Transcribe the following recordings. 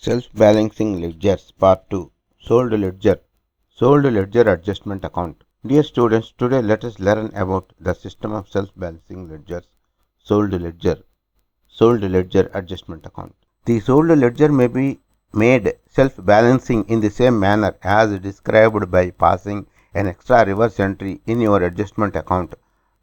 Self-balancing ledgers Part 2 Sold ledger adjustment account. Dear students, today let us learn about the system of self-balancing ledgers, sold ledger adjustment account. The sold ledger may be made self-balancing in the same manner as described by passing an extra reverse entry in your adjustment account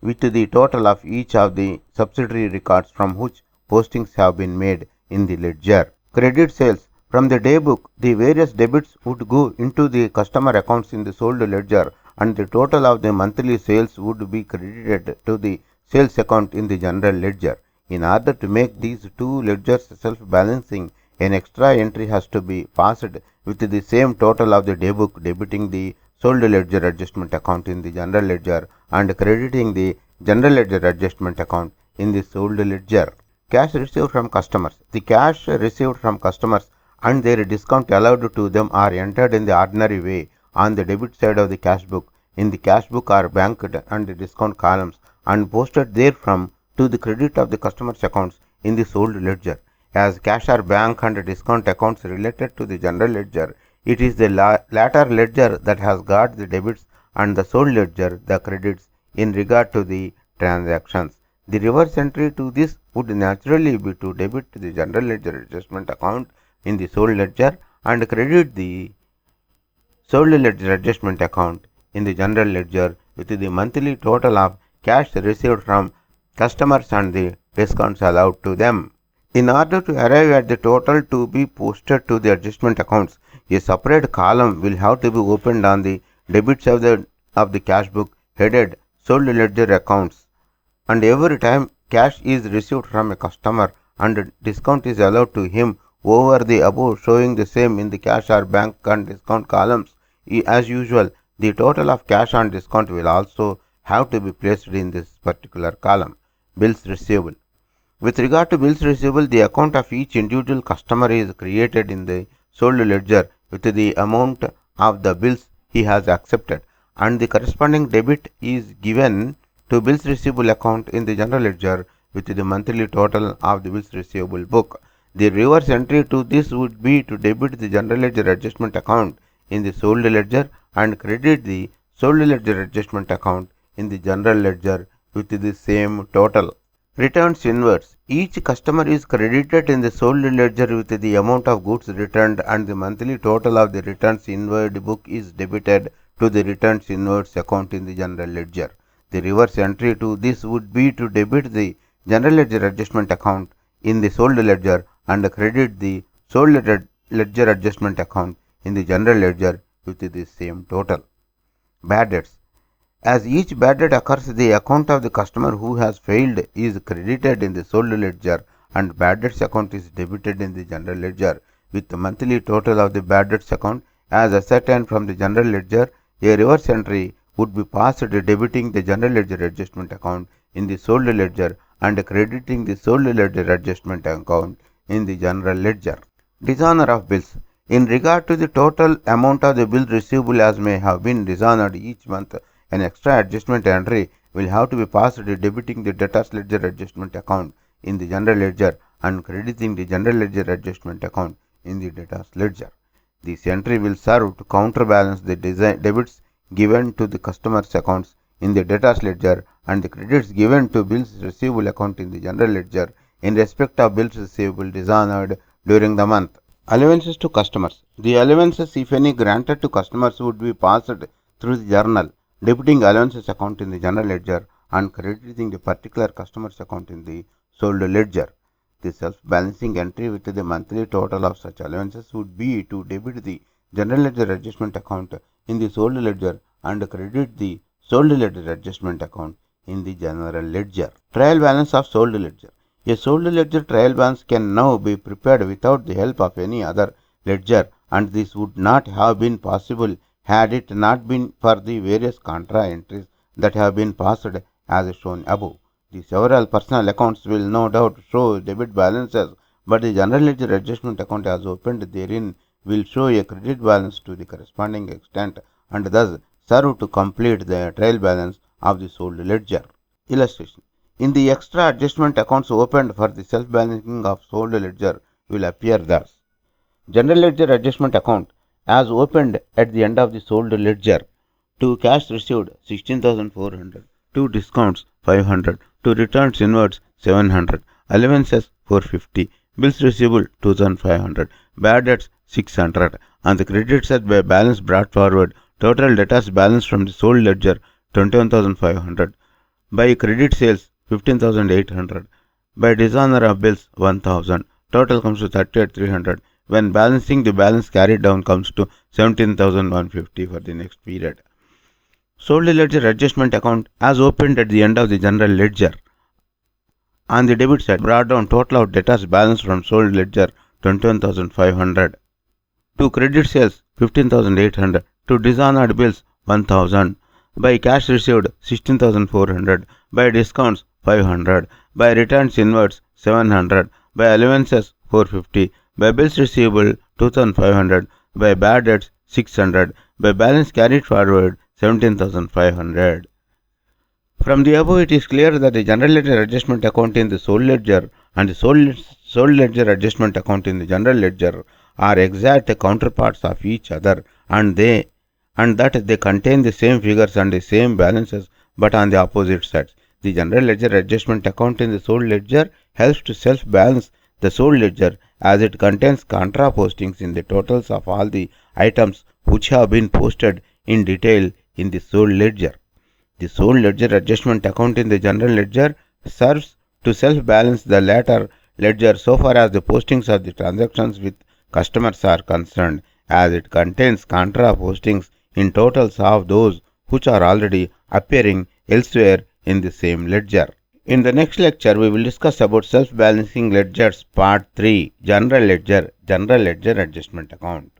with the total of each of the subsidiary records from which postings have been made in the ledger. Credit sales. From the day book, the various debits would go into the customer accounts in the sold ledger and the total of the monthly sales would be credited to the sales account in the general ledger. In order to make these two ledgers self-balancing, an extra entry has to be passed with the same total of the day book debiting the sold ledger adjustment account in the general ledger and crediting the general ledger adjustment account in the sold ledger. Cash received from customers. The cash received from customers and their discount allowed to them are entered in the ordinary way on the debit side of the cash book in the cash book or bank and discount columns and posted therefrom to the credit of the customer's accounts in the sold ledger. As cash or bank and discount accounts related to the general ledger, it is the latter ledger that has got the debits and the sold ledger the credits in regard to the transactions. The reverse entry to this would naturally be to debit the general ledger adjustment account in the sold ledger and credit the sold ledger adjustment account in the general ledger with the monthly total of cash received from customers and the discounts allowed to them. In order to arrive at the total to be posted to the adjustment accounts, a separate column will have to be opened on the debit side of the cash book headed sold ledger accounts, and every time cash is received from a customer and discount is allowed to him over the above showing the same in the cash or bank and discount columns. As usual, the total of cash and discount will also have to be placed in this particular column. Bills receivable. With regard to bills receivable, the account of each individual customer is created in the sold ledger with the amount of the bills he has accepted, and the corresponding debit is given to bills receivable account in the general ledger with the monthly total of the bills receivable book. The reverse entry to this would be to debit the general ledger adjustment account in the sold ledger and credit the sold ledger adjustment account in the general ledger with the same total. Returns inwards. Each customer is credited in the sold ledger with the amount of goods returned and the monthly total of the returns inward book is debited to the returns inwards account in the general ledger. The reverse entry to this would be to debit the general ledger adjustment account in the sold ledger and credit the sold ledger adjustment account in the general ledger with the same total. Bad debts. As each bad debt occurs, the account of the customer who has failed is credited in the sold ledger and bad debts account is debited in the general ledger with the monthly total of the bad debts account as ascertained from the general ledger. A reverse entry would be passed debiting the general ledger adjustment account in the sold ledger and crediting the sold ledger adjustment account in the general ledger. Dishonor of bills. In regard to the total amount of the bill receivable as may have been dishonored each month, an extra adjustment entry will have to be passed debiting the debtors ledger adjustment account in the general ledger and crediting the general ledger adjustment account in the debtors ledger. This entry will serve to counterbalance the debits given to the customers' accounts in the debtors ledger and the credits given to bills receivable account in the general ledger in respect of bills receivable dishonored during the month. Allowances to customers. The allowances, if any, granted to customers would be passed through the journal, debiting allowances account in the general ledger and crediting the particular customer's account in the sold ledger. The self-balancing entry with the monthly total of such allowances would be to debit the general ledger adjustment account in the sold ledger and credit the sold ledger adjustment account in the general ledger. Trial balance of sold ledger. A sold ledger trial balance can now be prepared without the help of any other ledger, and this would not have been possible had it not been for the various contra entries that have been passed as shown above. The several personal accounts will no doubt show debit balances, but the general ledger adjustment account as opened therein will show a credit balance to the corresponding extent and thus serve to complete the trial balance of the sold ledger. Illustration. In the extra adjustment accounts opened for the self-balancing of sold ledger will appear thus. General ledger adjustment account as opened at the end of the sold ledger. To cash received 16,400, to discounts 500, to returns inwards 700, allowances 450, bills receivable 2,500, bad debts 600, and the credit side by balance brought forward. Total debtors balance from the sold ledger 21,500, by credit sales 15,800, by dishonor of bills 1,000. Total comes to 38,300. When balancing, the balance carried down comes to 17,150 for the next period. Sold ledger adjustment account as opened at the end of the general ledger. On the debit side, brought down total of debtors balance from sold ledger 21,500. To credit sales 15,800. To dishonored bills 1,000. By cash received 16,400. By discounts 500. By returns inwards 700. By allowances 450. By bills receivable 2,500. By bad debts 600. By balance carried forward 17,500. From the above, it is clear that the general ledger adjustment account in the sold ledger and the sold ledger adjustment account in the general ledger are exact counterparts of each other, and that they contain the same figures and the same balances, but on the opposite sides. The general ledger adjustment account in the sold ledger helps to self-balance the sold ledger, as it contains contra postings in the totals of all the items which have been posted in detail in the sold ledger. The sold ledger adjustment account in the general ledger serves to self-balance the latter ledger so far as the postings of the transactions with customers are concerned, as it contains contra postings in totals of those which are already appearing elsewhere in the same ledger. In the next lecture, we will discuss about self-balancing ledgers part 3, general ledger adjustment account.